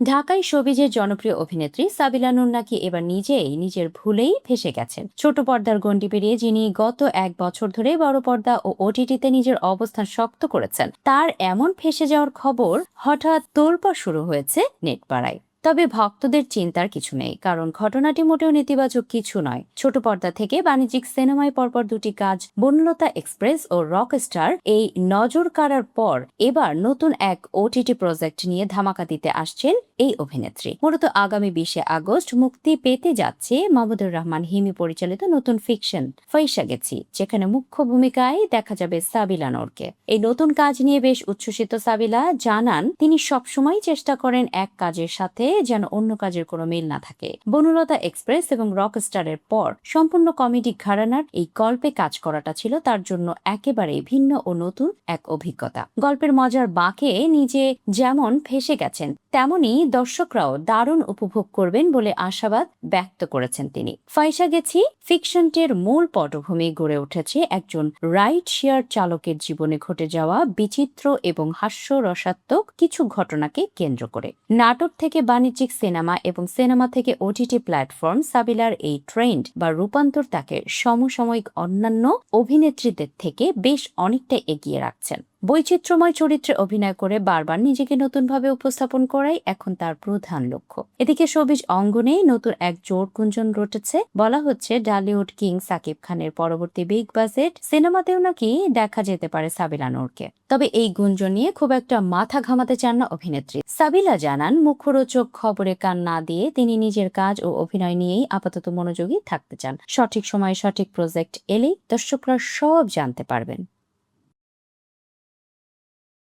ঢাকায় শোবিজের জনপ্রিয় অভিনেত্রী সাবিলা নূর নাকি এবার নিজেই নিজের ভুলেই ফেসে গেছেন। ছোট পর্দার গণ্ডি পেরিয়ে যিনি গত 1 বছর ধরে বড় পর্দা ও ওটিটিতে নিজের অবস্থান শক্ত করেছেন, তার এমন ফেসে যাওয়ার খবর হঠাৎ তোলপাড় শুরু হয়েছে নেটপাড়ায়। তবে ভক্তদের চিন্তার কিছু নেই, কারণ ঘটনাটি মোটেও নেতিবাচক কিছু নয়। ছোট পর্দা থেকে বাণিজ্যিক সিনেমায় পরপর দুটি কাজ, বনলতা এক্সপ্রেস ও রকস্টার, এই নজর কাড়ার পর এবার নতুন এক ওটিটি প্রজেক্ট নিয়ে ধামাকা দিতে আসছেন এই অভিনেত্রী। মূলত আগামী 20 আগস্ট মুক্তি পেতে যাচ্ছে মাহমুদুর রহমান হিমি পরিচালিত নতুন ফিকশন ফয়সা গেছি, যেখানে মুখ্য ভূমিকায় দেখা যাবে সাবিলা নূরকে। এই নতুন কাজ নিয়ে বেশ উচ্ছ্বসিত সাবিলা জানান, তিনি সবসময় চেষ্টা করেন এক কাজের সাথে যেন অন্য কাজের কোনো মিল না থাকে। বনলতা এক্সপ্রেস এবং রকস্টারের পর সম্পূর্ণ কমেডি ঘরানার এই গল্পে কাজ করাটা ছিল তার জন্য একেবারে ভিন্ন ও নতুন এক অভিজ্ঞতা। গল্পের মজার বাঁকে নিজে যেমন ফেসে গেছেন, তেমনি দর্শকরাও দারুণ উপভোগ করবেন বলে আশাবাদ ব্যক্ত করেছেন তিনি। ফয়সা গেছি ফিকশনটির মূল পটভূমি গড়ে উঠেছে একজন রাইড শেয়ার চালকের জীবনে ঘটে যাওয়া বিচিত্র এবং হাস্যরসাত্মক কিছু ঘটনাকে কেন্দ্র করে। নাটক থেকে বাণিজ্যিক সিনেমা এবং সিনেমা থেকে ওটিটি প্ল্যাটফর্ম, সাবিলার এই ট্রেন্ড বা রূপান্তর তাকে সমসাময়িক অন্যান্য অভিনেত্রীদের থেকে বেশ অনেকটা এগিয়ে রাখছেন। বৈচিত্র্যময় চরিত্রে অভিনয় করে বারবার নিজেকে নতুনভাবে উপস্থাপন করাই এখন তার প্রধান লক্ষ্য। এদিকে শোবিজ অঙ্গনে নতুন এক জোর গুঞ্জন রটেছে। বলা হচ্ছে ডালিউড কিং সাকিব খানের পরবর্তী বিগ বাজেট সিনেমাতেও নাকি দেখা যেতে পারে সাবিলা নূরকে। তবে এই গুঞ্জন নিয়ে খুব একটা মাথা ঘামাতে চান না অভিনেত্রী। সাবিলা জানান, মুখরোচক খবরে কান না দিয়ে তিনি নিজের কাজ ও অভিনয় নিয়েই আপাতত মনোযোগী থাকতে চান। সঠিক সময়ে সঠিক প্রজেক্ট এলেই দর্শকরা সব জানতে পারবেন।